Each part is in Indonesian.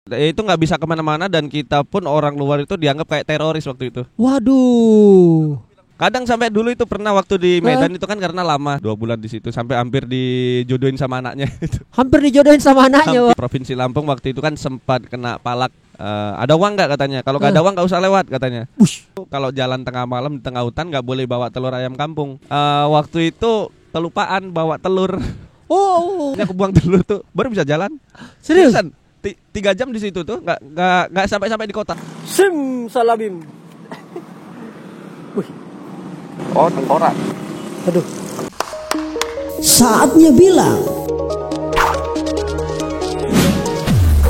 Itu nggak bisa kemana-mana dan kita pun orang luar itu dianggap kayak teroris waktu itu. Waduh. Kadang sampai dulu itu pernah waktu di Medan itu kan karena lama 2 bulan di situ sampai hampir dijodohin sama anaknya. Hampir dijodohin sama anaknya. Provinsi Lampung waktu itu kan sempat kena palak. Ada uang nggak katanya? Kalau nggak ada uang nggak usah lewat katanya. Kalau jalan tengah malam di tengah hutan nggak boleh bawa telur ayam kampung. Waktu itu kelupaan bawa telur. Oh, aku buang telur tuh baru bisa jalan. Serius? 3 jam di situ tuh nggak sampai di kota. Sim salabim. Wih. Oh, tengkorak. Aduh. Saatnya bilang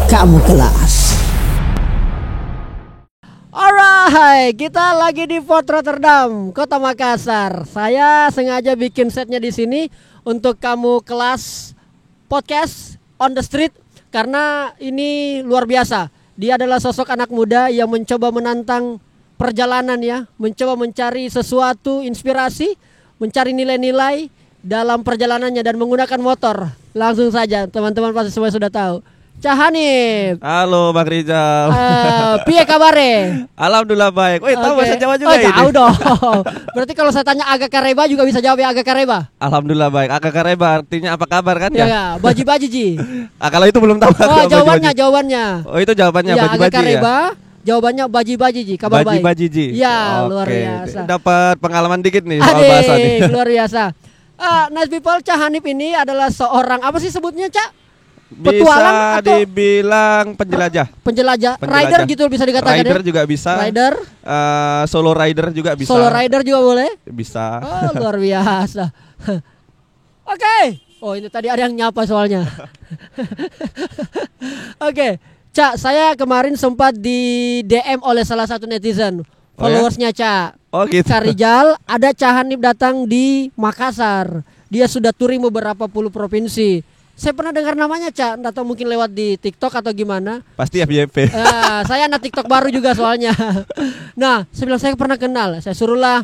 kamu kelas. Alright, kita lagi di Port Rotterdam, Kota Makassar. Saya sengaja bikin setnya di sini untuk kamu kelas podcast on the street karena ini luar biasa. Dia adalah sosok anak muda yang mencoba menantang perjalanan ya, mencoba mencari sesuatu inspirasi, mencari nilai-nilai dalam perjalanannya dan menggunakan motor. Langsung saja teman-teman pasti semua sudah tahu. Cak Hanif. Halo Bang Rizal. Piye kabare? Alhamdulillah baik. Wih, tahu bahasa Jawa juga ini. Tahu dong. Berarti kalau saya tanya agak kareba juga bisa jawab ya agak kareba. Alhamdulillah baik. Agak kareba artinya apa kabar kan ya? Ya, baji-baji ji. Kalau itu belum tahu. Jawabannya. Oh, itu jawabannya ya, baji-baji agak kareba. ya. Jawabannya baji-baji ji, kabar baik. Baji-baji ji. Ya, luar biasa. Dapat pengalaman dikit nih soal bahasa nih. Luar biasa. Nice people, Cak Hanif ini adalah seorang apa sih sebutnya, Cak? Petualang bisa dibilang penjelajah. Rider gitu bisa dikatakan. Rider juga bisa. Rider. Solo rider juga bisa. Solo rider juga boleh. Bisa. Oh, luar biasa. Oke. Oh, ini tadi ada yang nyapa soalnya. Oke. Cak, saya kemarin sempat di DM oleh salah satu netizen. Followersnya Cak. Oh gitu. Cak Rizal, ada Cak Hanif datang di Makassar. Dia sudah touring beberapa puluh provinsi. Saya pernah dengar namanya Cak, atau mungkin lewat di TikTok atau gimana. Pasti FYP. Saya anak TikTok baru juga soalnya. Nah, saya bilang saya pernah kenal. Saya suruhlah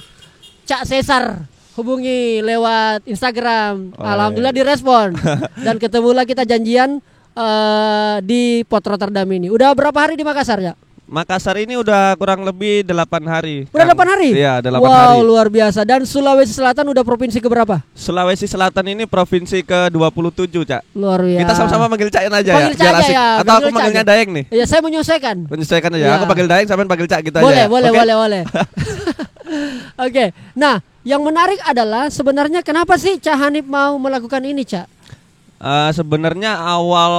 Cak Cesar hubungi lewat Instagram. Alhamdulillah direspon. Dan ketemulah kita janjian di Port Rotterdam ini. Udah berapa hari di Makassar ya? Makassar ini udah kurang lebih 8 hari. Udah 8 hari? Iya, 8 hari. Wow, luar biasa. Dan Sulawesi Selatan udah provinsi keberapa? Sulawesi Selatan ini provinsi ke-27, Cak. Luar biasa. Kita sama-sama manggil Cak aja panggil ya. Biar asik. Ya, atau aku manggilnya Daeng nih? Iya, saya menyesuaikan. Menyesuaikan aja. Ya. Aku panggil Daeng, sampean panggil Cak gitu boleh, aja. Boleh. Oke. Nah, yang menarik adalah sebenarnya kenapa sih Cak Hanif mau melakukan ini, Cak? Sebenarnya awal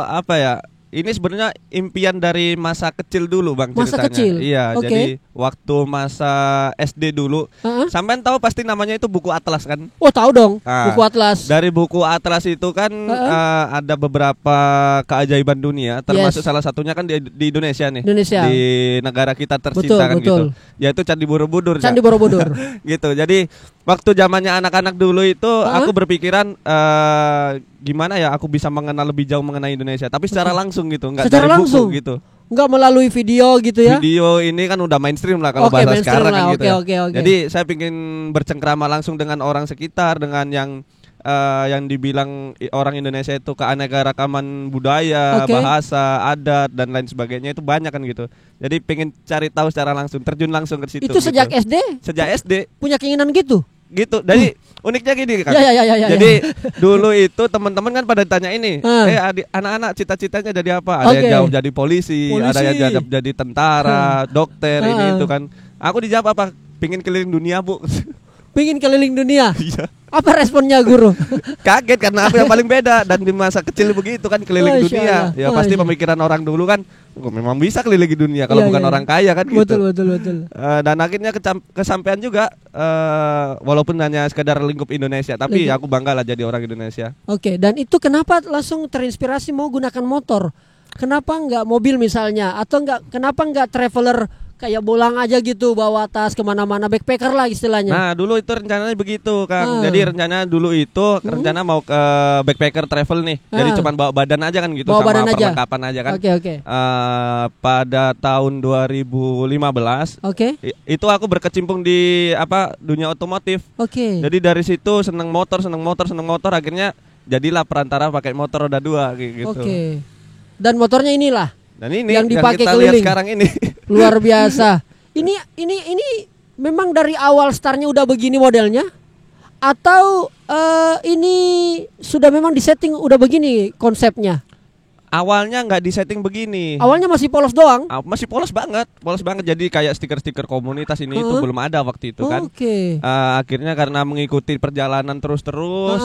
apa ya? Ini sebenarnya impian dari masa kecil dulu Bang ceritanya. Masa kecil? Iya, Okay. jadi waktu masa SD dulu. Sampean tahu pasti namanya itu buku atlas kan? Oh, tahu dong, buku atlas. Dari buku atlas itu kan ada beberapa keajaiban dunia, termasuk salah satunya kan di Indonesia nih. Di negara kita tercinta kan gitu. Yaitu Candi Borobudur. Candi Borobudur. Gitu. Jadi waktu zamannya anak-anak dulu itu aku berpikiran gimana ya aku bisa mengenal lebih jauh mengenai Indonesia, tapi secara langsung gitu, enggak dari buku gitu. Enggak melalui video gitu ya. Video ini kan udah mainstream lah kalau bahasa sekarang kan gitu. Okay. Jadi saya ingin bercengkrama langsung dengan orang sekitar, dengan yang dibilang orang Indonesia itu keanekaragaman budaya, bahasa, adat dan lain sebagainya itu banyak kan gitu. Jadi pengen cari tahu secara langsung, terjun langsung ke situ. Itu sejak gitu. SD? Sejak SD. Punya keinginan gitu? Gitu. Jadi uniknya gini kan. Ya. Jadi dulu itu teman-teman kan pada tanya ini, anak-anak cita-citanya jadi apa? Ada yang jawab jadi polisi, ada yang jadi tentara, dokter, ini itu kan. Aku dijawab apa? Pingin keliling dunia, Bu. Pingin keliling dunia? Iya. Apa responnya guru? Kaget karena aku yang paling beda dan di masa kecil begitu kan keliling dunia. Ya pasti pemikiran orang dulu kan memang bisa keliling dunia kalau bukan orang kaya kan gitu. Betul. Dan akhirnya kesampaian juga walaupun hanya sekedar lingkup Indonesia, tapi aku bangga lah jadi orang Indonesia. Oke, dan itu kenapa langsung terinspirasi mau gunakan motor? Kenapa enggak mobil misalnya? Atau kenapa enggak traveler kayak bolang aja gitu, bawa tas kemana-mana, backpacker lah istilahnya. Nah dulu itu rencananya begitu Kang. Jadi rencananya dulu itu rencana mau ke backpacker travel nih. Jadi cuma bawa badan aja kan gitu, bawa sama perlengkapan aja kan. Oke. Pada tahun 2015 itu aku berkecimpung di dunia otomotif. Jadi dari situ seneng motor, akhirnya jadilah perantara pakai motor roda 2 gitu. Dan motornya inilah Dan ini yang dipakai kita lihat keliling. sekarang ini. Luar biasa. Ini memang dari awal startnya udah begini modelnya, atau ini sudah memang disetting udah begini konsepnya? Awalnya nggak disetting begini. Awalnya masih polos doang. Masih polos banget. Jadi kayak stiker-stiker komunitas ini itu belum ada waktu itu kan. Oke. Akhirnya karena mengikuti perjalanan terus-terus,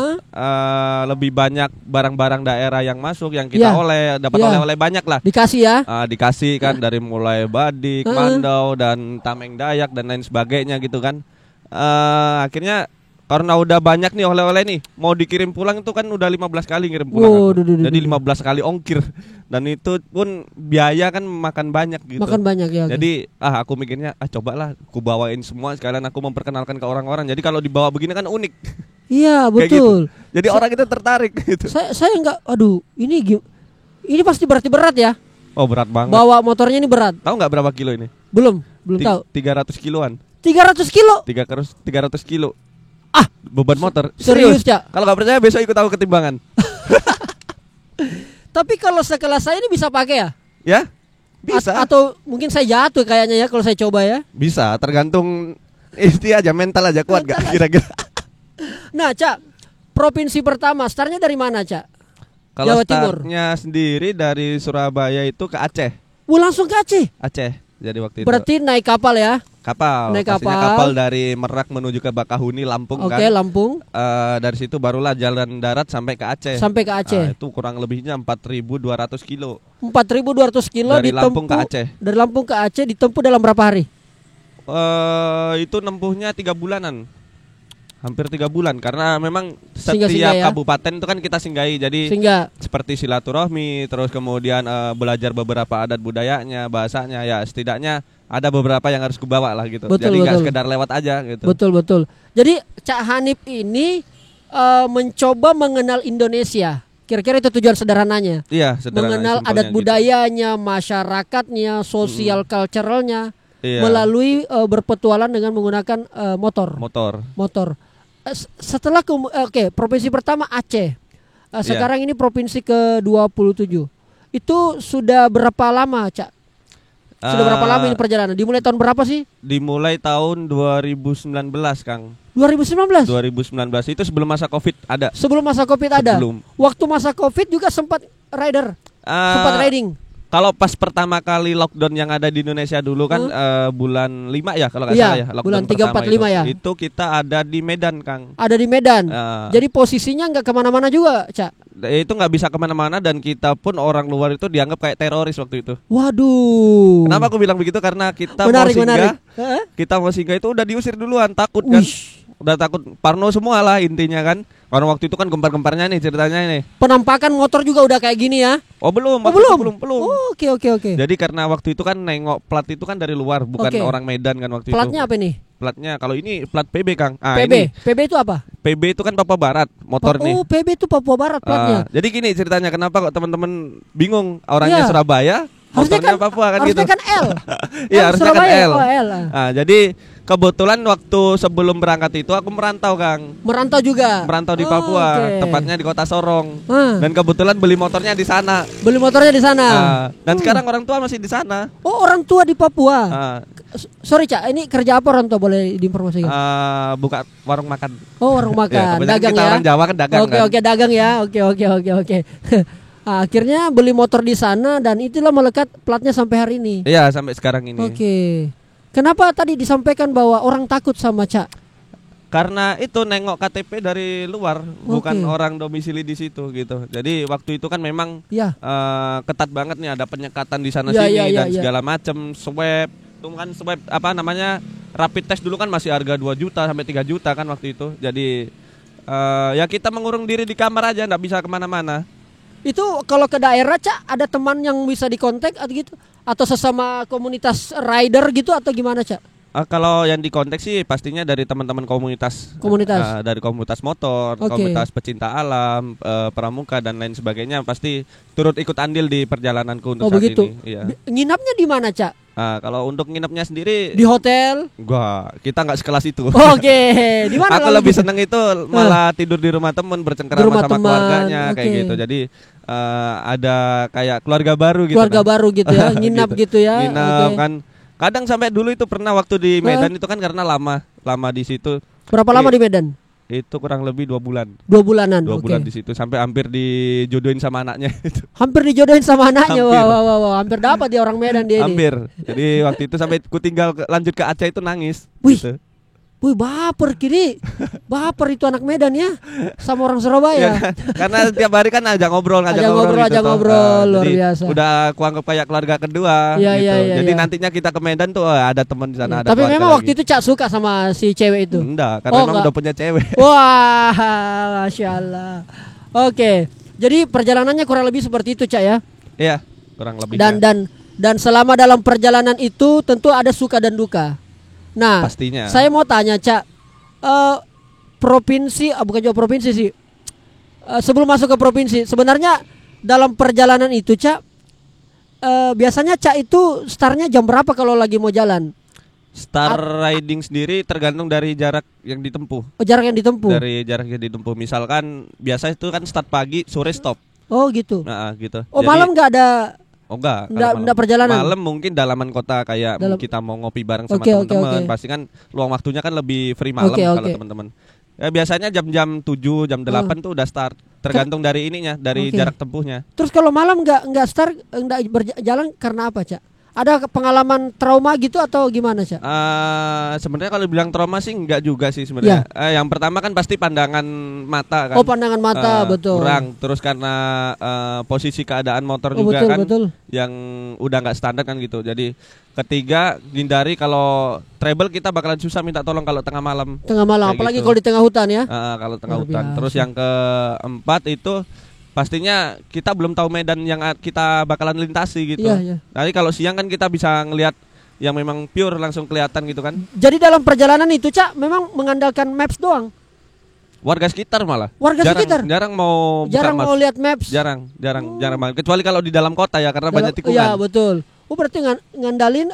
lebih banyak barang-barang daerah yang masuk, yang kita dapat oleh-oleh banyak lah. Dikasih ya. Dikasih kan dari mulai badik, mandau dan tameng Dayak dan lain sebagainya gitu kan. Akhirnya karena udah banyak nih oleh-oleh nih, mau dikirim pulang itu kan udah 15 kali ngirim pulang. Jadi 15 kali ongkir. Dan itu pun biaya kan makan banyak gitu. Makan banyak ya. Jadi aku mikirnya cobalah aku bawain semua sekalian aku memperkenalkan ke orang-orang. Jadi kalau dibawa begini kan unik. Iya, betul. Gitu. Jadi orang itu tertarik gitu. Saya enggak, ini pasti berarti berat ya. Oh, berat banget. Bawa motornya ini berat. Tahu nggak berapa kilo ini? Belum tahu. 300 kiloan. 300 kilo. 300 kilo. Beban motor. Serius ya? Kalau nggak percaya besok ikut aku ketimbangan. Tapi kalau sekelas saya ini bisa pakai ya? Ya, bisa. Atau mungkin saya jatuh kayaknya ya kalau saya coba ya. Bisa, tergantung aja, mental aja kuat gak kira-kira. Nah, Cak, provinsi pertama startnya dari mana, Cak? Kalau Jawa Timur. startnya sendiri dari Surabaya itu ke Aceh. Langsung ke Aceh? Aceh. Jadi waktu itu. Berarti naik kapal ya? Naik kapal dari Merak menuju ke Bakahuni, Lampung kan. Oke, Lampung. Dari situ barulah jalan darat sampai ke Aceh. Itu kurang lebihnya 4.200 kilo. 4.200 kilo dari Lampung ke Aceh. Dari Lampung ke Aceh ditempuh dalam berapa hari? Itu nempuhnya 3 bulanan. Hampir 3 bulan karena memang Singgah-singgah setiap ya? kabupaten itu kan kita singgahi. Jadi seperti silaturahmi, terus kemudian belajar beberapa adat budayanya, bahasanya, ya setidaknya ada beberapa yang harus kubawa lah gitu. Jadi nggak sekedar lewat aja gitu. Betul. Jadi Cak Hanif ini mencoba mengenal Indonesia. Kira-kira itu tujuan sederhananya. Iya, sederhana. Mengenal adat budayanya, masyarakatnya, sosial culturalnya, melalui berpetualang dengan menggunakan motor. Setelah provinsi pertama Aceh. Sekarang ini provinsi ke-27. Itu sudah berapa lama, Cak? Sudah berapa lama ini perjalanan? Dimulai tahun berapa sih? Dimulai tahun 2019, Kang. 2019 itu sebelum masa Covid ada. Sebelum masa Covid ada. Waktu masa Covid juga sempat riding. Kalau pas pertama kali lockdown yang ada di Indonesia dulu kan bulan 5 ya kalau nggak salah ya. Bulan 3, 4, 5 ya. Itu kita ada di Medan, Kang. Ada di Medan. Jadi posisinya nggak kemana-mana juga, Cak. Itu nggak bisa kemana-mana dan kita pun orang luar itu dianggap kayak teroris waktu itu. Waduh. Kenapa aku bilang begitu? Karena kita mau singgah itu udah diusir duluan, takut kan. Udah takut, parno semua lah intinya kan. Karena waktu itu kan gempar-gemparnya nih ceritanya nih. Penampakan motor juga udah kayak gini ya? Belum. Oke. Jadi karena waktu itu kan nengok plat itu kan dari luar, bukan orang Medan kan waktu Platnya apa nih? Platnya kalau ini plat PB, Kang. PB itu apa? PB itu kan Papua Barat motor nih. PB itu Papua Barat platnya. Jadi gini ceritanya, kenapa kok teman-teman bingung orangnya Surabaya, motornya Papua kan gitu. Harusnya kan L. Iya, harusnya kan L. L. Jadi kebetulan waktu sebelum berangkat itu aku merantau, Kang. Merantau juga. Merantau di Papua, tepatnya di Kota Sorong. Dan kebetulan beli motornya di sana. Dan sekarang orang tua masih di sana. Oh, orang tua di Papua. Sorry, Cak, ini kerja apa orang tua, boleh diinformasikan? Buka warung makan. Oh, warung makan. Dagang kita ya. Orang Jawa kan dagang. Oke, dagang ya. Oke. Akhirnya beli motor di sana dan itulah melekat platnya sampai hari ini. Iya, sampai sekarang ini. Oke. Kenapa tadi disampaikan bahwa orang takut sama Cak? Karena itu nengok KTP dari luar, bukan orang domisili di situ gitu. Jadi waktu itu kan memang ketat banget nih, ada penyekatan di sana sini dan segala macam, swab. Itu kan swab rapid test dulu kan masih harga 2 juta sampai 3 juta kan waktu itu. Jadi ya kita mengurung diri di kamar aja, nggak bisa kemana-mana. Itu kalau ke daerah, Cak, ada teman yang bisa dikontak atau gitu? Atau sesama komunitas rider gitu atau gimana, Cak? Kalau yang dikontak sih pastinya dari teman-teman komunitas. Dari komunitas motor, komunitas pecinta alam, pramuka dan lain sebagainya pasti turut ikut andil di perjalananku untuk saat begitu. ini. Iya. Nginapnya di mana, Cak? Kalau untuk nginepnya sendiri Di hotel? kita nggak sekelas itu. Oke. Di mana? Aku lebih seneng itu malah tidur di rumah temen, bercengkerama sama keluarganya kayak gitu. Jadi ada kayak keluarga baru gitu. Keluarga baru gitu ya, nginap gitu ya. Nginap kan. Kadang sampai dulu itu pernah waktu di Medan itu kan karena lama di situ. Berapa lama di Medan? Itu kurang lebih 2 bulan. 2 bulanan. 2 bulan di situ sampai hampir dijodohin sama anaknya itu. Hampir dijodohin sama anaknya. Hampir. Wah. Hampir dapat dia orang Medan dia ini. Hampir. Jadi waktu itu sampai ku tinggal lanjut ke Aceh itu nangis. Wih. Gitu. Wih, baper kiri. Baper itu anak Medan ya sama orang Surabaya. Ya, kan? Karena tiap hari kan ngajak ngobrol gitu luar jadi biasa. Udah aku anggap kayak keluarga kedua Iya, gitu. iya, Jadi iya. nantinya kita ke Medan tuh ada teman di sana, ada Tapi keluarga memang lagi. waktu itu Cak suka sama si cewek itu. Enggak, karena Oh, memang enggak. udah punya cewek. Wah, Masya Allah. Oke. Jadi perjalanannya kurang lebih seperti itu, Cak ya. Iya, kurang lebih. Dan selama dalam perjalanan itu tentu ada suka dan duka. Nah, Pastinya. saya mau tanya, Cak. Provinsi, bukan juga provinsi sih. Sebelum masuk ke provinsi, sebenarnya dalam perjalanan itu, Cak, biasanya Cak itu startnya jam berapa kalau lagi mau jalan? Star riding sendiri tergantung dari jarak yang ditempuh. Oh, jarak yang ditempuh. Dari jarak yang ditempuh. Misalkan biasa itu kan start pagi, sore stop. Oh, gitu. Nah, gitu. Oh, Jadi- malam nggak ada. Oh enggak, Enggak perjalanan. Malam mungkin dalaman kota kayak kita mau ngopi bareng sama Oke, teman-teman. oke. Pasti kan luang waktunya kan lebih free malam Oke, kalau oke. teman-teman. Ya biasanya jam-jam 7, jam 8 tuh udah start. Tergantung dari ininya, dari Oke. jarak tempuhnya. Terus kalau malam nggak start, nggak berjalan karena apa, Cak? Ada pengalaman trauma gitu atau gimana, Cak? Sebenarnya kalau bilang trauma sih enggak juga sih sebenarnya. Yang pertama kan pasti pandangan mata kan. Oh, pandangan mata, betul. Kurang. Terus karena posisi keadaan motor Oh, juga betul, kan betul. yang udah nggak standar kan gitu. Jadi ketiga, hindari kalau travel kita bakalan susah minta tolong kalau tengah malam. Tengah malam, Kayak apalagi gitu. kalau di tengah hutan ya. Kalau tengah Luar hutan. biasa. Terus yang keempat itu pastinya kita belum tahu medan yang kita bakalan lintasi gitu. Iya, iya. Jadi kalau siang kan kita bisa ngelihat yang memang pure langsung kelihatan gitu kan. Jadi dalam perjalanan itu, Cak, memang mengandalkan maps doang. Warga sekitar malah. Warga sekitar? Jarang mau buka Jarang maps. mau lihat maps. Jarang banget. Kecuali kalau di dalam kota ya karena banyak tikungan. Iya, betul. Oh, berarti ngandalin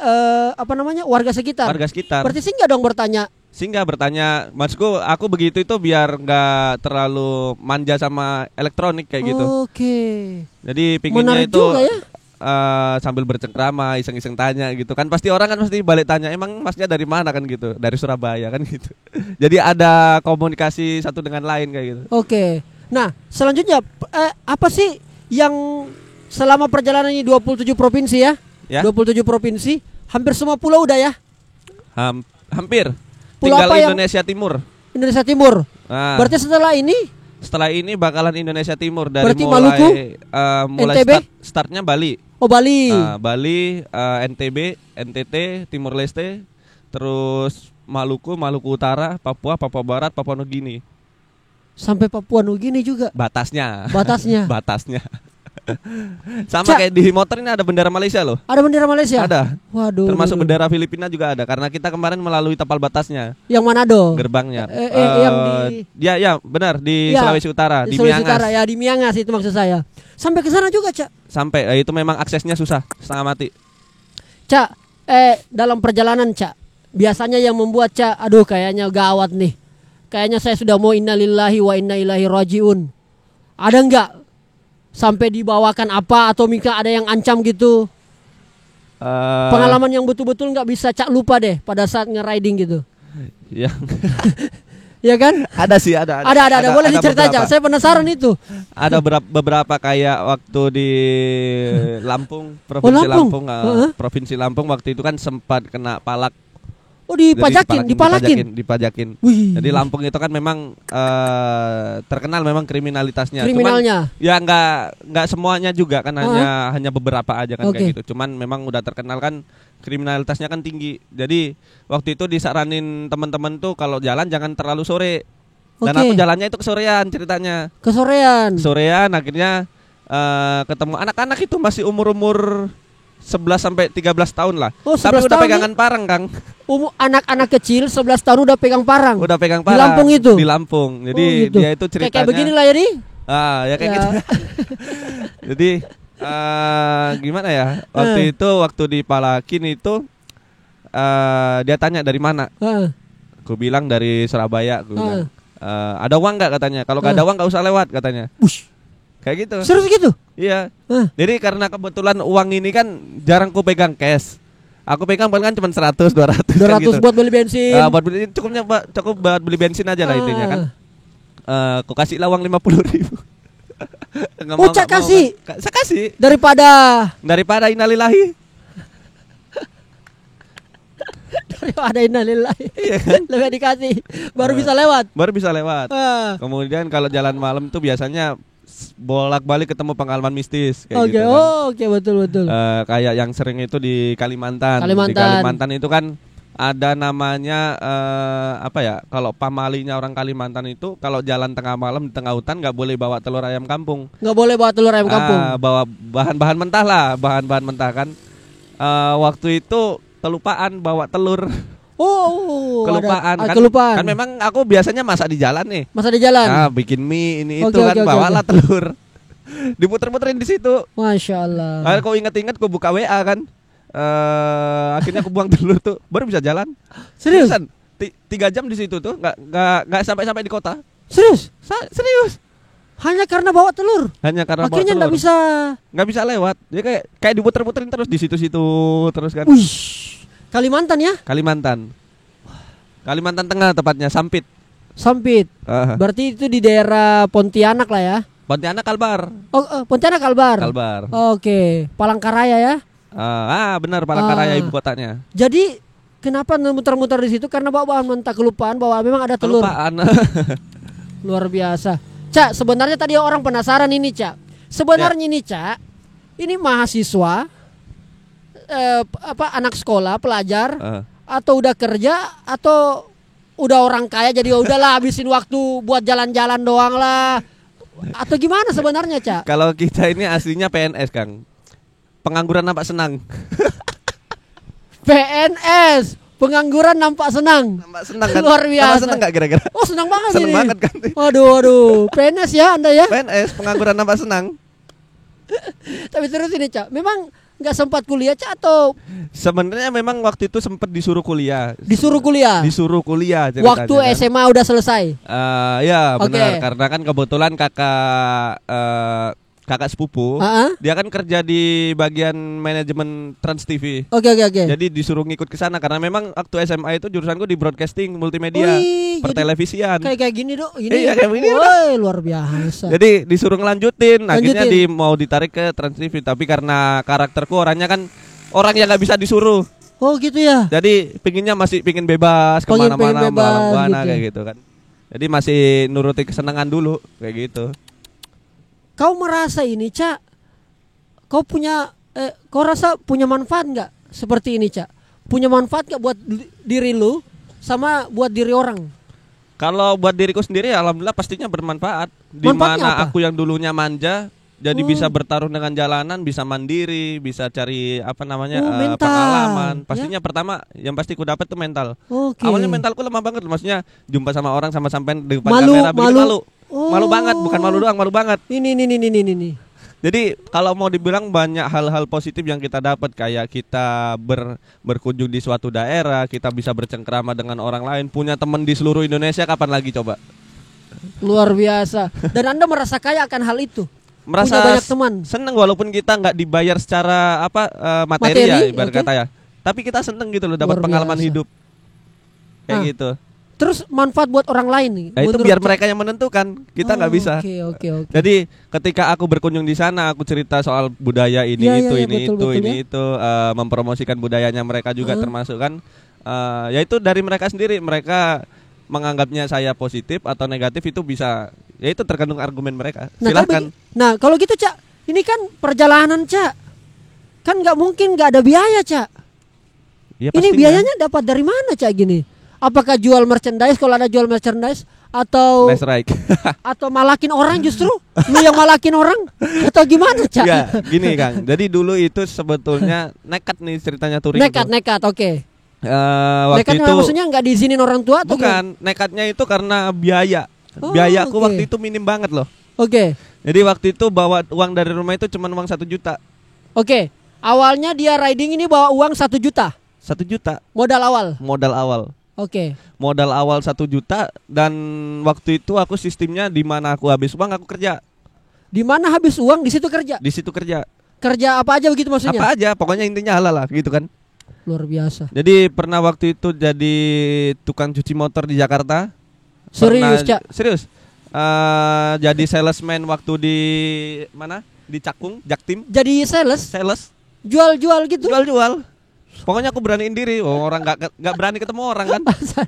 warga sekitar. Warga sekitar. Berarti singgah dong bertanya. Singgah bertanya, maksudku aku begitu itu biar nggak terlalu manja sama elektronik kayak gitu. Oke. Jadi pinginnya Menarik itu juga ya. sambil bercengkrama, iseng-iseng tanya gitu kan. Pasti orang kan pasti balik tanya, emang masnya dari mana kan gitu. Dari Surabaya kan gitu. Jadi ada komunikasi satu dengan lain kayak gitu. Oke. Nah, selanjutnya apa sih yang selama perjalanan ini 27 provinsi ya? Ya. 27 provinsi, hampir semua pulau udah ya? Hampir. Pulau Tinggal apa yang- Indonesia Timur. Indonesia Timur. Nah, Berarti setelah ini setelah ini bakalan Indonesia Timur dari Berarti mulai Maluku? mulai NTB? startnya Bali. oh Bali. Bali, NTB, NTT, Timur Leste, terus Maluku, Maluku Utara, Papua, Papua Barat, Papua Nugini. Sampai Papua Nugini juga Batasnya. batasnya. Batasnya. Sama kayak di motor ini ada bendera Malaysia loh. Ada bendera Malaysia? Ada. Waduh. Termasuk bendera Filipina juga ada karena kita kemarin melalui tapal batasnya, Yang Manado? gerbangnya. Yang Ya benar di Ya, Sulawesi Utara, di Sulawesi Miangas. Utara, ya di Miangas itu maksud saya. Sampai ke sana juga, Cak. Sampai itu memang aksesnya susah, setengah mati. Cak, dalam perjalanan, Cak, biasanya yang membuat Cak, aduh kayaknya gawat nih. Kayaknya saya sudah mau innalillahi wa inna ilaihi rajiun. Ada enggak sampai dibawakan apa atau mika ada yang ancam gitu? Pengalaman yang betul-betul nggak bisa Cak lupa deh pada saat nge-riding gitu. Ya. Ya kan? Ada sih, ada. Ada. Boleh diceritain, beberapa. Cak. Saya penasaran itu. Ada beberapa kayak waktu di Lampung, Provinsi Lampung. Lampung, Provinsi Lampung waktu itu kan sempat kena palak. Oh, Jadi dipalakin. dipajakin. Wih. Jadi Lampung itu kan memang terkenal memang kriminalitasnya. Kriminalnya. Cuman, ya nggak semuanya juga kan, hanya beberapa aja kan kayak Oke. gitu. Cuman memang udah terkenal kan kriminalitasnya kan tinggi. Jadi waktu itu disaranin teman-teman tuh kalau jalan jangan terlalu sore. Dan Oke. aku jalannya itu kesorean ceritanya. Kesorean. Sorean akhirnya ketemu anak-anak itu masih umur-umur 11 sampai 13 tahun lah. Oh, Tapi 11 udah tahun pegangan parang, Kang. Anak-anak kecil 11 tahun udah pegang parang. Udah pegang Di parang. Lampung itu? Di Lampung. Jadi Oh, gitu. dia itu ceritanya Kayak begini lah jadi. ya kayak Ya. gitu. Jadi Gimana ya? Waktu di Palakin itu dia tanya dari mana? Aku bilang dari Surabaya. Aku bilang, ada uang nggak katanya? Kalau nggak ada uang nggak usah lewat katanya. Ush. Kayak gitu. Serius gitu? Iya. Jadi karena kebetulan uang ini kan jarang ku pegang cash. Aku pegang paling kan cuma 100, 200 kan gitu. buat beli bensin. Buat beli cukup buat beli bensin aja lah intinya kan. Aku kasih lah uang 50.000. Cak kasih. Saya kasih daripada innalillahi. Daripada innalillahi. Iya kan? Lebih dikasih baru bisa lewat. Kemudian kalau jalan malam tuh biasanya bolak-balik ketemu pengalaman mistis kayak gitu kan. Oke, betul. Kayak yang sering itu di Kalimantan. Di Kalimantan itu kan ada namanya kalau pamalinya orang Kalimantan itu kalau jalan tengah malam di tengah hutan nggak boleh bawa telur ayam kampung. Nggak boleh bawa telur ayam kampung. Bawa bahan-bahan mentah kan. Waktu itu kelupaan bawa telur. Kelupaan. Kan memang aku biasanya masak di jalan nih. Bikin mie ini itu kan bawalah telur. Diputer-puterin di situ. Masya Allah. Kau ingat-ingat aku buka WA kan. Akhirnya aku buang telur tuh baru bisa jalan. Seriusan? 3 jam di situ tuh nggak sampai di kota. Serius? Serius. Hanya karena bawa telur. Akhirnya nggak bisa lewat. Dia kayak diputer-puterin terus di situ-situ terus kan. Kalimantan ya? Kalimantan Tengah tepatnya, Sampit. Berarti itu di daerah Pontianak lah ya? Pontianak Kalbar. Pontianak Kalbar. Oke. Palangkaraya ya? Benar Palangkaraya ibu kotanya. Jadi kenapa muter-muter di situ? Karena bawa bahan mentah, kelupaan bahwa memang ada telur. Luar biasa. Cak, sebenarnya tadi orang penasaran ini, Cak. Sebenarnya ini, Cak, ini mahasiswa anak sekolah, pelajar atau udah kerja atau udah orang kaya jadi udahlah habisin waktu buat jalan-jalan doang lah. Atau gimana sebenarnya, Cak? Kalau kita ini aslinya PNS, Kang. Pengangguran nampak senang. PNS, pengangguran nampak senang. Kan? Luar biasa. Senang gak kira-kira? Senang banget senang ini. Banget kan? Waduh. PNS ya Anda ya? PNS, pengangguran nampak senang. Tapi terus ini, Cak, memang nggak sempat kuliah, Cak, atau sebenarnya memang waktu itu sempat disuruh kuliah. Waktu kan? SMA udah selesai. Ya benar, karena kan kebetulan kakak sepupu, dia kan kerja di bagian manajemen Trans TV. Oke. Jadi disuruh ngikut ke sana karena memang waktu SMA itu jurusanku di broadcasting multimedia, pertelevisian. Kayak gini dong, Iya, kayak gini. Luar biasa. Jadi disuruh ngelanjutin, akhirnya mau ditarik ke Trans TV, tapi karena karakterku orangnya kan orang yang nggak bisa disuruh. Oh gitu ya. Jadi pingin bebas kemana-mana, malam-mana gitu. Kayak gitu kan. Jadi masih nuruti kesenangan dulu kayak gitu. Kau merasa ini, Cak, kau rasa punya manfaat nggak seperti ini, Cak? Punya manfaat nggak buat diri lu sama buat diri orang? Kalau buat diriku sendiri, alhamdulillah pastinya bermanfaat. Dimana aku yang dulunya manja, jadi bisa bertarung dengan jalanan, bisa mandiri, bisa cari pengalaman. Pastinya pertama yang pasti ku dapat tuh mental. Awalnya mentalku lemah banget, maksudnya jumpa sama orang sama sampai di depan kamera bikin malu. Malu banget, bukan malu doang, malu banget. Ini. Jadi kalau mau dibilang banyak hal-hal positif yang kita dapat, kayak kita berkunjung di suatu daerah, kita bisa bercengkrama dengan orang lain, punya teman di seluruh Indonesia, kapan lagi coba? Luar biasa. Dan Anda merasa kaya akan hal itu? Merasa punya banyak teman. Seneng walaupun kita nggak dibayar secara materi ya ibarat kata ya. Tapi kita seneng gitu loh, dapat pengalaman hidup. Kayak gitu. Terus manfaat buat orang lain nih. Nah, itu biar mereka yang menentukan, kita nggak bisa. Oke. Jadi ketika aku berkunjung di sana, aku cerita soal budaya ini, itu, mempromosikan budayanya mereka juga termasuk kan. Yaitu dari mereka sendiri, mereka menganggapnya saya positif atau negatif itu bisa, ya itu tergantung argumen mereka. Silakan. Nah kalau gitu, Cak, ini kan perjalanan, Cak, kan nggak mungkin nggak ada biaya, Cak. Ya, ini biayanya dapat dari mana, Cak, gini? Apakah jual merchandise, kalau ada jual merchandise, atau atau malakin orang, justru lu yang malakin orang, atau gimana, Cak? Ya gini, Kang, jadi dulu itu sebetulnya nekat nih ceritanya touring. Nekat, oke. Waktu nekatnya itu maksudnya nggak diizinin orang tua atau bukan, nekatnya itu karena biayaku waktu itu minim banget loh. Oke. Jadi waktu itu bawa uang dari rumah itu cuma uang 1 juta. Oke. Awalnya dia riding ini bawa uang 1 juta. 1 juta. Modal awal. Modal awal. Oke. Modal awal 1 juta dan waktu itu aku sistemnya di mana aku habis uang aku kerja. Di mana habis uang di situ kerja. Di situ kerja. Kerja apa aja begitu maksudnya? Apa aja, pokoknya intinya halal lah gitu kan. Luar biasa. Jadi pernah waktu itu jadi tukang cuci motor di Jakarta. Serius, Cak? Serius. Jadi salesman waktu di mana? Di Cakung, Jaktim. Jadi sales, jual-jual gitu. Jual-jual. Pokoknya aku beraniin diri. Orang nggak berani ketemu orang kan.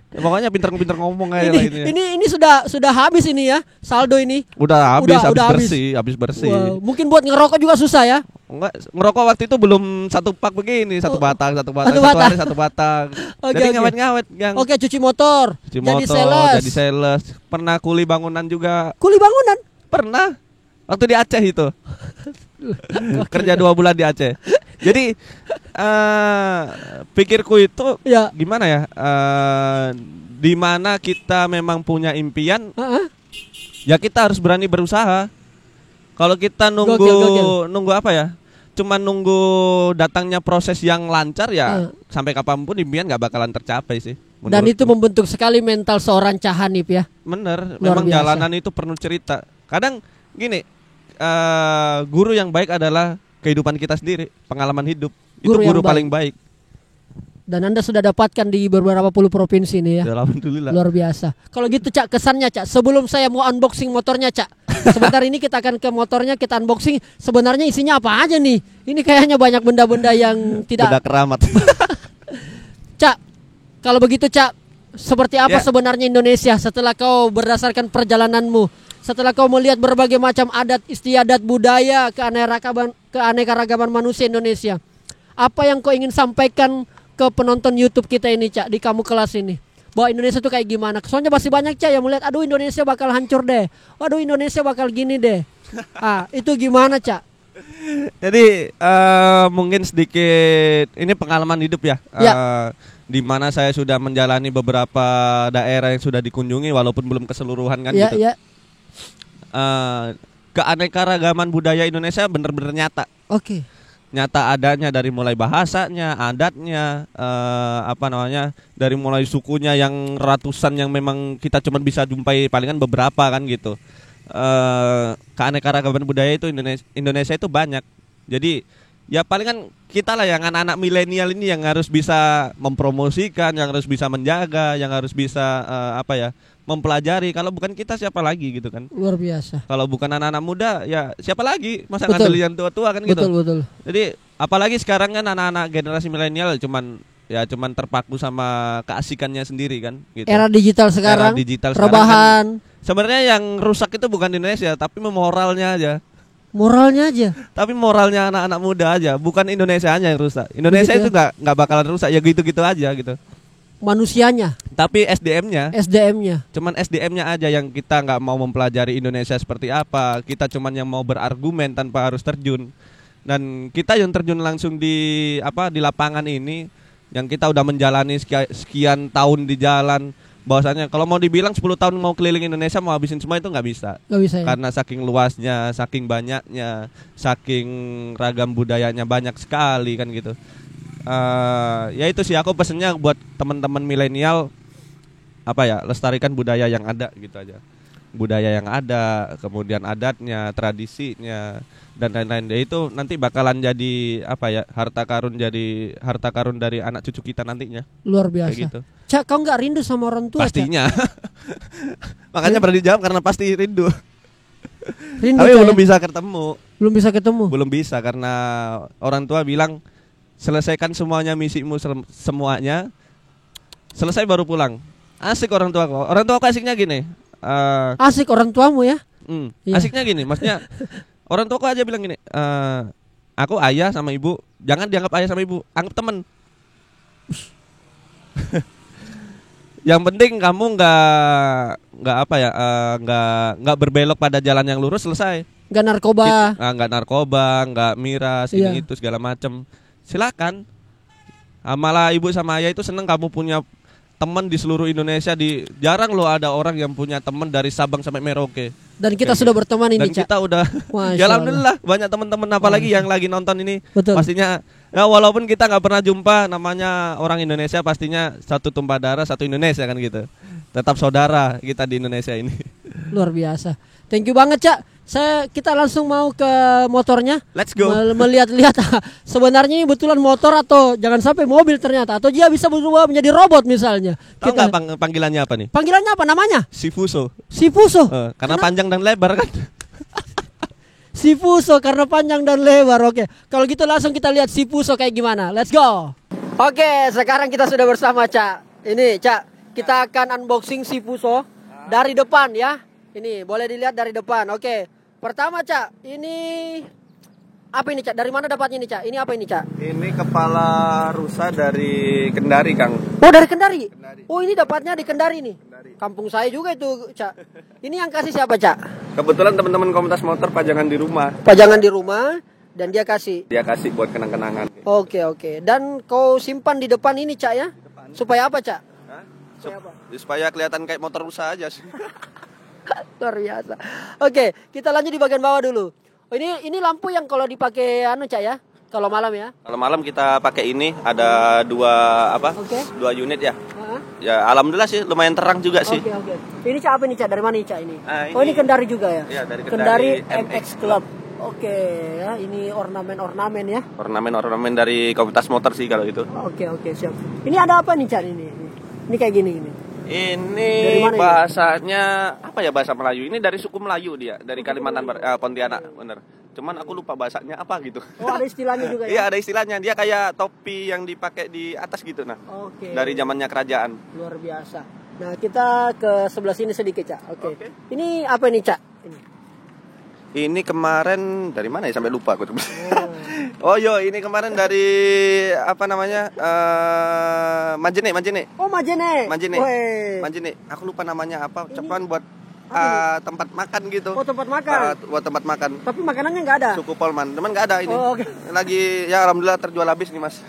Ya, pokoknya pinter-pinter ngomong aja lah ini. Ini sudah habis ini ya saldo ini. Udah habis habis. habis bersih. Wow. Mungkin buat ngerokok juga susah ya. Enggak, ngerokok waktu itu belum 1 pak begini, 1 batang, 1 batang, Satu 1 batang. hari 1 batang. Oke, Jadi oke. ngawet-ngawet yang Oke, cuci motor. cuci Jadi motor, jadi sales. Pernah kuli bangunan juga. Kuli bangunan. Pernah. Waktu di Aceh itu. Kerja 2 bulan di Aceh. Jadi pikirku itu Ya. gimana ya? Di mana kita memang punya impian, ya kita harus berani berusaha. Kalau kita nunggu apa ya? Cuma nunggu datangnya proses yang lancar ya, sampai kapanpun impian nggak bakalan tercapai sih. Dan menurutku. itu membentuk sekali mental seorang Cahanip ya. Bener, Luar memang biasa. jalanan itu penuh cerita. Kadang gini, guru yang baik adalah kehidupan kita sendiri, pengalaman hidup. Guru Itu guru yang paling baik. Dan Anda sudah dapatkan di beberapa puluh provinsi nih ya. Alhamdulillah. Luar biasa. Kalau gitu Cak, kesannya Cak, sebelum saya mau unboxing motornya Cak, sebentar ini kita akan ke motornya, kita unboxing. Sebenarnya isinya apa aja nih? Ini kayaknya banyak benda-benda yang Benda tidak. keramat. Cak, kalau begitu Cak, seperti apa Ya. sebenarnya Indonesia setelah kau berdasarkan perjalananmu, setelah kau melihat berbagai macam adat istiadat budaya keanekaragaman manusia Indonesia? Apa yang kau ingin sampaikan ke penonton YouTube kita ini Cak, di Kamu Kelas ini, bahwa Indonesia tuh kayak gimana? Soalnya pasti banyak Cak yang melihat, aduh Indonesia bakal hancur deh, waduh Indonesia bakal gini deh. Itu gimana Cak? Jadi mungkin sedikit ini pengalaman hidup ya. Ya. Di mana saya sudah menjalani beberapa daerah yang sudah dikunjungi walaupun belum keseluruhan kan Ya, gitu. ya. Keanekaragaman budaya Indonesia benar-benar nyata. Oke. Nyata adanya dari mulai bahasanya, adatnya, dari mulai sukunya yang ratusan yang memang kita cuma bisa jumpai palingan beberapa kan gitu. Keanekaragaman budaya itu Indonesia itu banyak. Jadi ya palingan kita lah yang anak-anak milenial ini yang harus bisa mempromosikan, yang harus bisa menjaga, yang harus bisa mempelajari. Kalau bukan kita siapa lagi gitu kan. Luar biasa. Kalau bukan anak-anak muda ya siapa lagi? Masa Betul. ngandelin yang tua-tua kan gitu. Betul. Jadi apalagi sekarang kan anak-anak generasi milenial cuman terpaku sama keasikannya sendiri kan gitu. Era digital sekarang, Era digital sekarang rebahan, Sebenarnya yang rusak itu bukan Indonesia tapi moralnya aja. moralnya aja. Tapi moralnya anak-anak muda aja, bukan Indonesia aja yang rusak. Indonesia Begitu itu nggak bakalan rusak ya gitu-gitu aja gitu. Manusianya, Tapi SDM-nya SDM-nya. cuman SDM-nya aja yang kita nggak mau mempelajari Indonesia seperti apa. Kita cuman yang mau berargumen tanpa harus terjun. Dan kita yang terjun langsung di lapangan ini, yang kita udah menjalani sekian tahun di jalan, bahwasanya kalau mau dibilang 10 tahun mau keliling Indonesia mau habisin semua itu nggak bisa. Gak bisa ya. Karena saking luasnya, saking banyaknya, saking ragam budayanya banyak sekali kan gitu. Ya itu sih aku pesennya buat teman-teman milenial lestarikan budaya yang ada gitu aja. Budaya yang ada, kemudian adatnya, tradisinya dan lain-lain. Ya itu nanti bakalan jadi harta karun dari anak cucu kita nantinya. Luar biasa. Kayak gitu. Cak, kau nggak rindu sama orang tua? Pastinya. Makanya berani jawab karena pasti rindu. Cak? Rindu Tapi Cak, belum ya? bisa ketemu. Belum bisa ketemu. Belum bisa karena orang tua bilang selesaikan semuanya misimu semuanya, selesai baru pulang. Asik orang tua kok. Orang tua kok asiknya gini. Asik orang tuamu ya. Iya. Asiknya gini, maksudnya orang tua kok aja bilang gini. Aku ayah sama ibu, jangan dianggap ayah sama ibu, anggap teman. Yang penting kamu nggak berbelok pada jalan yang lurus, selesai. Nggak narkoba. Nggak narkoba, nggak miras, Iya. ini itu segala macam. Silakan. Malah ibu sama ayah itu seneng kamu punya teman di seluruh Indonesia. Jarang loh ada orang yang punya teman dari Sabang sampai Merauke. Dan kita sudah berteman ini, Dan Cak. kita udah ya alhamdulillah banyak teman-teman apalagi yang lagi nonton ini. Betul. Pastinya ya walaupun kita nggak pernah jumpa, namanya orang Indonesia pastinya satu tumpah darah, satu Indonesia kan gitu. Tetap saudara kita di Indonesia ini. Luar biasa. Thank you banget, Cak. Kita langsung mau ke motornya. Let's go. Melihat-lihat sebenarnya ini betulan motor atau jangan sampai mobil ternyata, atau dia bisa berubah menjadi robot misalnya. Tahu nggak panggilannya apa nih? Panggilannya apa namanya? Sifuso. Sifuso. Karena panjang dan lebar kan. Sifuso karena panjang dan lebar. Oke. Kalau gitu langsung kita lihat Sifuso kayak gimana. Let's go. Oke, sekarang kita sudah bersama Cak. Ini Cak, kita akan unboxing Sifuso dari depan ya. Ini boleh dilihat dari depan. Oke. Pertama Cak, ini apa ini Cak? Dari mana dapatnya ini Cak? Ini apa ini Cak? Ini kepala rusa dari Kendari, Kang. Oh, dari Kendari. Oh, ini dapatnya di Kendari nih. Kampung saya juga itu, Cak. Ini yang kasih siapa, Cak? Kebetulan teman-teman komunitas motor pajangan di rumah. Pajangan di rumah dan dia kasih. Dia kasih buat kenang-kenangan. Oke. Dan kau simpan di depan ini, Cak ya? Supaya apa, Cak? Supaya kelihatan kayak motor rusa aja sih. Luar biasa. Oke, kita lanjut di bagian bawah dulu. Oh, ini lampu yang kalau dipakai Cak ya? Kalau malam ya? Kalau malam kita pakai ini ada dua unit ya. Ya alhamdulillah sih lumayan terang juga sih. Oke. Ini Cak apa nih Cak? Dari mana nih Cak ini? Ini, ini Kendari juga ya? Iya, dari Kendari MX Club. Oke ya, ini ornamen ya. Ornamen dari komunitas motor sih kalau itu. Oke, siap. Ini ada apa nih Cak ini? Ini kayak gini ini. Ini bahasanya apa ya, bahasa Melayu. Ini dari suku Melayu dia, dari Kalimantan Pontianak, bener. Cuman aku lupa bahasanya apa gitu. Oh, ada istilahnya juga ya? Iya, ada istilahnya. Dia kayak topi yang dipakai di atas gitu nah. Oke. Dari zamannya kerajaan. Luar biasa. Nah, kita ke sebelah sini sedikit, Cak. Oke. Ini apa nih, Cak? Ini kemarin dari mana ya sampai lupa aku. Oh ini kemarin dari apa namanya? Majene. Oh, Majene. Aku lupa namanya apa. Cuman buat tempat makan gitu. Oh, tempat makan. Buat tempat makan. Tapi makanannya nggak ada. Suku Polman. Cuman nggak ada ini. Oh, okay. Lagi ya alhamdulillah terjual habis nih, Mas.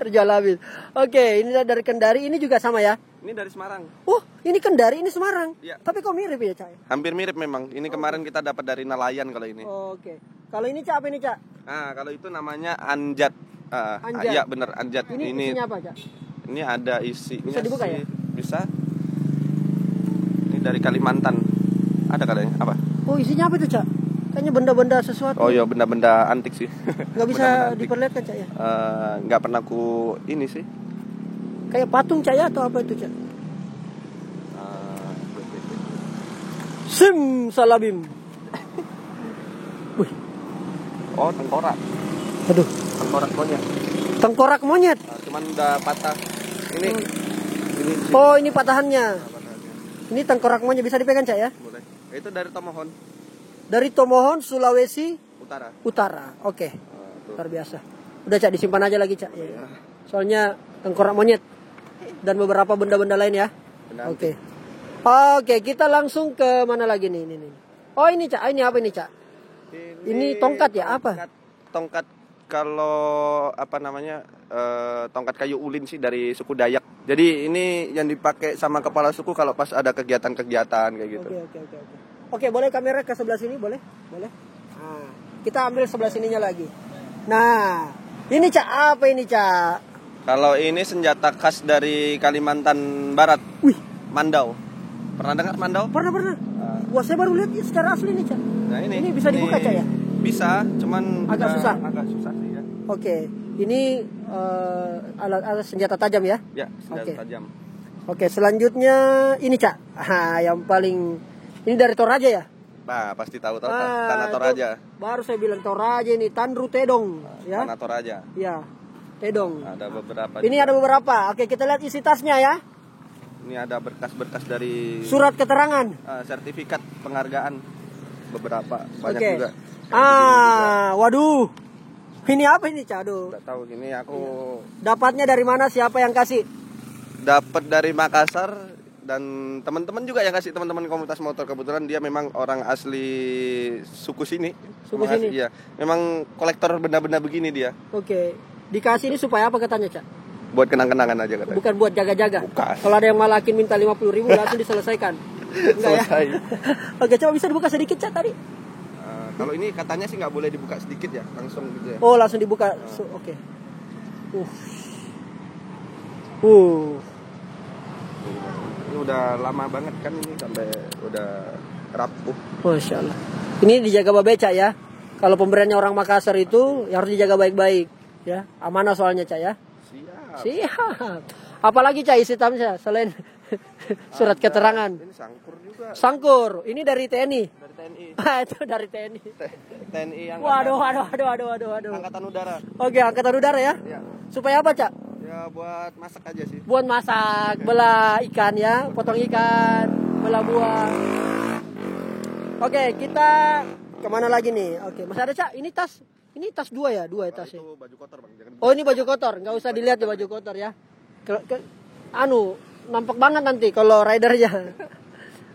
Terjual habis. Oke, ini dari Kendari, ini juga sama ya? Ini dari Semarang. Oh, ini Kendari, ini Semarang. Ya. Tapi kok mirip ya, Cak? Hampir mirip memang. Ini kemarin kita dapat dari nelayan kalau ini. Oke. Kalau ini Cak apa ini, Cak? Kalau itu namanya anjat. Anjat. Iya bener anjat. Ini isinya apa, Cak? Ini ada isinya. Bisa dibuka ya? Bisa. Ini dari Kalimantan. Ada katanya apa? Oh, isinya apa itu, Cak? Kayaknya benda-benda sesuatu. Oh iya, benda-benda antik sih. Nggak bisa diperlihatkan, Cak ya? Nggak pernah ku ini sih. Kayak patung, Cak ya, atau apa itu, Cak? Sim salabim. Wih. Oh, tengkorak. Aduh. Tengkorak monyet. Tengkorak monyet. Cuman udah patah. Ini. Oh, ini patahannya. Ini tengkorak monyet, bisa dipegang, Cak ya? Boleh. Itu dari Tomohon. Dari Tomohon, Sulawesi Utara. Oke. Luar biasa. Udah, Cak, disimpan aja lagi, Cak. Ya. Soalnya tengkorak monyet dan beberapa benda-benda lain ya. Oke. Oke, kita langsung ke mana lagi nih? Ini. Oh, ini, Cak. Ini apa ini, Cak? Ini tongkat ya? Apa? Tongkat kalau apa namanya? Tongkat kayu ulin sih dari suku Dayak. Jadi ini yang dipakai sama kepala suku kalau pas ada kegiatan-kegiatan kayak gitu. Oke, boleh kamera ke sebelah sini, boleh? Nah, kita ambil sebelah sininya lagi. Nah, ini Cak, apa ini, Cak? Kalau ini senjata khas dari Kalimantan Barat. Wih, Mandau. Pernah dengar Mandau? Pernah. Wah, saya baru lihat secara asli nih, Cak. Nah, ini bisa dibuka, Cak ya? Bisa, cuman agak susah sih ya. Oke, ini alat senjata tajam ya? Ya, senjata tajam. Oke, selanjutnya ini, Cak. Yang paling ini dari Toraja ya? Nah, pasti tahu tanah Toraja. Baru saya bilang Toraja ini, Tandru Tedong ya. Tanah Toraja. Iya. Tedong. Ada beberapa. Ini juga ada beberapa. Oke, kita lihat isi tasnya ya. Ini ada berkas-berkas dari surat keterangan, sertifikat penghargaan beberapa banyak juga. Waduh. Ini apa ini, Cak? Aduh. Enggak tahu ini aku. Dapatnya dari mana? Siapa yang kasih? Dapat dari Makassar dan teman-teman juga yang kasih, teman-teman komunitas motor. Kebetulan dia memang orang asli suku sini. Sini. Iya. Memang kolektor benda-benda begini dia. Oke. Dikasih ini supaya apa katanya, Cak? Buat kenang-kenangan aja katanya. Bukan buat jaga-jaga. Bukan. Kalau ada yang malakin minta 50.000 langsung diselesaikan. Enggak ya? Selesai. Oke, coba bisa dibuka sedikit Cak tadi. Kalau ini katanya sih nggak boleh dibuka sedikit ya, langsung gitu ya. Oh, langsung dibuka. Oke. Ini udah lama banget kan ini sampai udah rapuh. Masya Allah. Ini dijaga Babeca ya. Kalau pemberiannya orang Makassar itu ya harus dijaga baik-baik ya. Amanah soalnya Cak ya. Siap. Apalagi Cak isi tamnya selain surat keterangan. Ini sangkur juga. Sangkur. Ini dari TNI. Dari TNI. Itu dari TNI. TNI yang Waduh. Angkatan Udara. Oke, angkatan udara ya. Ya. Supaya apa, Cak? Ya buat masak aja sih. Buat masak, belah ikan ya, potong ikan, belah buah. Oke, kita kemana lagi nih? Oke, masih ada Cak. Ini tas dua ya tasnya. Itu baju kotor bang. Jangan Oh ini baju kotor, nggak usah dilihat ya baju kotor ya. Nampak banget nanti kalau ridernya.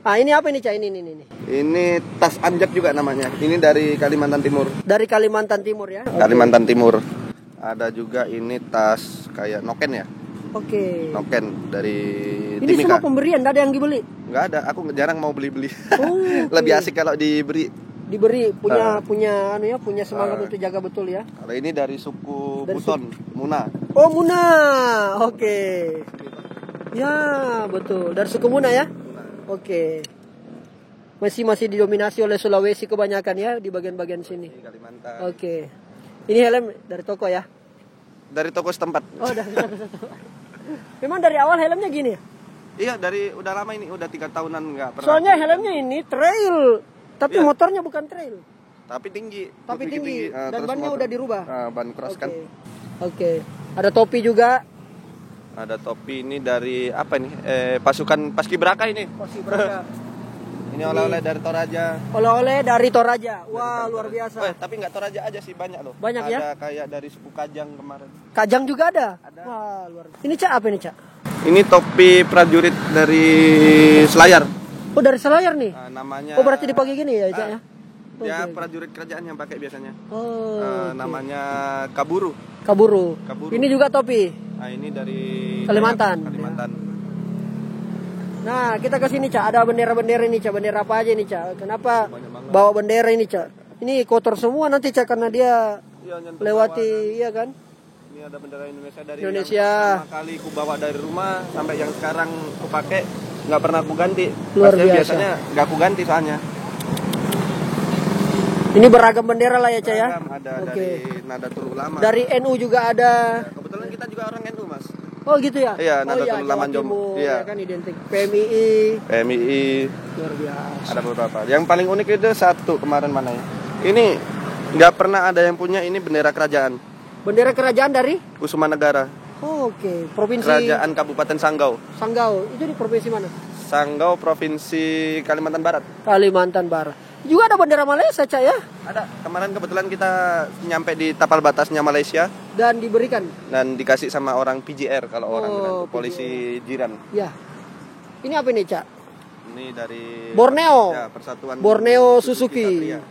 Ah ini apa ini Cak? Ini. Ini tas anjak juga namanya. Ini dari Kalimantan Timur. Dari Kalimantan Timur ya? Okay. Kalimantan Timur. Ada juga ini tas kayak noken ya. Oke. Noken dari Ini Timika. semua pemberian, nggak ada yang dibeli? Nggak ada, aku jarang mau beli-beli. Oh, Lebih asik kalau diberi. Diberi punya semangat untuk jaga betul ya. Kalau ini dari suku Buton, Muna. Oh Muna, oke. Ya betul, dari suku Muna ya. Oke. Masih didominasi oleh Sulawesi kebanyakan ya di bagian-bagian sini. Di Kalimantan. Oke. Ini helm dari toko ya? Dari toko setempat. Oh dari toko. Memang dari awal helmnya gini ya? Iya, udah lama ini, udah 3 tahunan nggak pernah. Soalnya helmnya ini trail, tapi Iya. motornya bukan trail. Tapi tinggi. Tapi Bikin tinggi. Dan terus bannya motor. udah dirubah. Ban cross kan. Oke. Ada topi juga. Ada topi ini dari apa nih? Pasukan Paskibraka ini. Paskibraka. Ini oleh-oleh dari Toraja. Oleh-oleh dari Toraja. Wah, luar biasa. Tapi nggak Toraja aja sih, banyak loh. Banyak ya? Ada kayak dari suku Kajang kemarin. Kajang juga ada? Ada. Wah, luar biasa. Ini Cak apa ini Cak? Ini topi prajurit dari Selayar. Oh, dari Selayar nih? Namanya. Oh, berarti dipakai gini ya Cak ya? Ya, Oke. prajurit kerajaan yang pakai biasanya. Oh. Oke. Namanya Kaburu. Kaburu. Kaburu. Ini juga topi. Nah, ini dari Kalimantan. Kalimantan. Nah, kita ke sini Cak. Ada bendera-bendera ini Cak. Bendera apa aja nih Cak? Kenapa bawa bendera ini Cak? Ini kotor semua nanti Cak karena dia Iya, nyentuh lewati, bawah. iya kan? Ini ada bendera Indonesia dari Indonesia. yang pertama kali ku bawa dari rumah sampai yang sekarang ku pakai nggak pernah ku ganti. Luar Maksudnya biasa. Biasanya nggak ku ganti soalnya. Ini beragam bendera lah ya Cak ya? Beragam, ada Oke. dari Nadatul Ulama. Dari NU juga ada. Kebetulan kita juga orang NU, Mas. Oh gitu ya? Iya, oh Nahdlatul iya, Ulama Jawa Jom. Timur, Iya. ya kan identik. PMII. PMII. Luar biasa. Ada beberapa. Yang paling unik itu satu kemarin mana ya? Ini nggak pernah ada yang punya ini bendera kerajaan. Bendera kerajaan dari? Kusuma Negara. Oh, oke. Provinsi Kerajaan Kabupaten Sanggau. Sanggau. Itu di provinsi mana? Sanggau Provinsi Kalimantan Barat. Kalimantan Barat. Juga ada bendera Malaysia, Cak ya? Ada. Kemarin kebetulan kita nyampe di tapal batasnya Malaysia Dan diberikan. dan dikasih sama orang PJR kalau orang Oh, bilang tuh, polisi jiran. Ya. Ini apa ini, Cak? Ini dari Borneo. Ya, Persatuan Borneo Suzuki. Satria,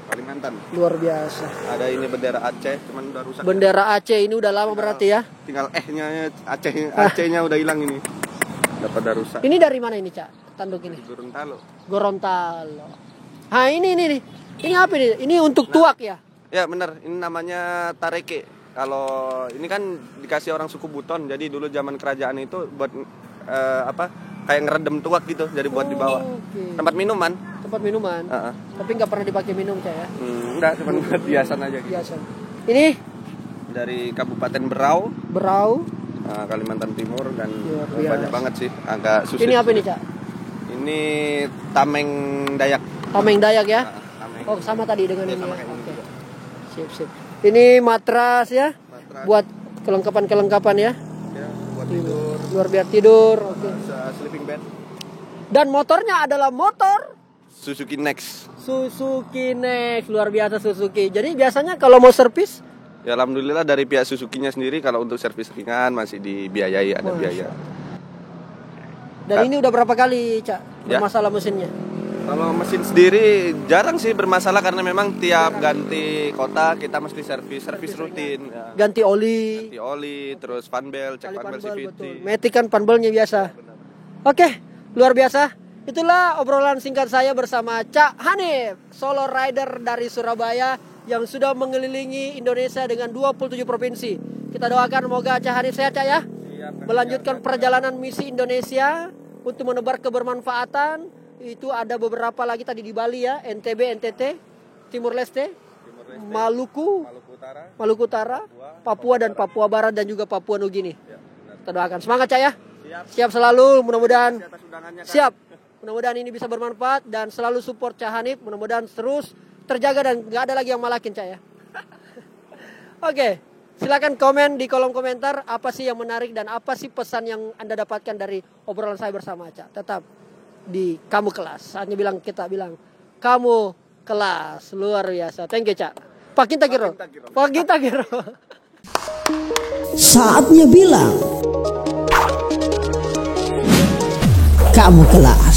Kalimantan. Luar biasa. Ada ini bendera Aceh, cuman udah rusak. Bendera Aceh ini udah lama berarti ya? Tinggal nya Acehnya udah hilang ini. Udah pada rusak. Ini dari mana ini, Cak? Tanduk ini. Gorontalo. Gorontalo. Ah, ini nih. Ini apa ini? Ini untuk tuak ya? Ya benar, ini namanya tareke. Kalau ini kan dikasih orang suku Buton, jadi dulu zaman kerajaan itu buat apa? Kayak ngeredem tuak gitu, jadi buat dibawa. Oke. Tempat minuman. Tempat minuman. Heeh. Tapi nggak pernah dipakai minum, Cak ya? Enggak, cuma buat hiasan aja gitu. Biasa. Ini Dari Kabupaten Berau, berau. Kalimantan Timur dan Luar biasa. banyak banget sih, agak susah. Ini apa ini, Cak? Ini tameng Dayak. Tameng Dayak ya? Tameng. Oh, sama tadi dengan Iya, ini sama ya. kayak ini Oke. juga. Sip. Ini matras ya? Matras. Buat kelengkapan ya? Ya, buat tidur, Luar biar tidur. Oke. sleeping bed. Dan motornya adalah motor Suzuki Next. Suzuki Next. Luar biasa Suzuki. Jadi biasanya kalau mau servis Ya alhamdulillah dari pihak Suzuki-nya sendiri kalau untuk servis ringan masih dibiayai, ada Masya biaya. Dan ini udah berapa kali, Cak, Ya. bermasalah mesinnya? Kalau mesin sendiri jarang sih bermasalah karena memang tiap ganti kota kita mesti servis rutin. Ya. Ganti oli, terus fan belt, cek fan belt CVT. Matic kan fan beltnya biasa. Oke, luar biasa. Itulah obrolan singkat saya bersama Cak Hanif, solo rider dari Surabaya yang sudah mengelilingi Indonesia dengan 27 provinsi. Kita doakan semoga Cak Hanif sehat, Cak ya. Melanjutkan perjalanan misi Indonesia untuk menebar kebermanfaatan. Itu ada beberapa lagi tadi di Bali ya, NTB, NTT, Timur Leste, Maluku Utara, Papua dan Papua Barat dan juga Papua Nugini. Kita doakan semangat, Cak ya. Siap selalu, mudah-mudahan siap. Mudah-mudahan ini bisa bermanfaat dan selalu support Cak Hanif. Mudah-mudahan terus terjaga dan gak ada lagi yang malakin, Cak ya. Oke, silakan komen di kolom komentar apa sih yang menarik dan apa sih pesan yang Anda dapatkan dari obrolan saya bersama Cak. Tetap di Kamu Kelas. Saatnya kita bilang Kamu Kelas. Luar biasa. Thank you, Cak. Pak Kita Giro. Saatnya bilang Kamu Kelas.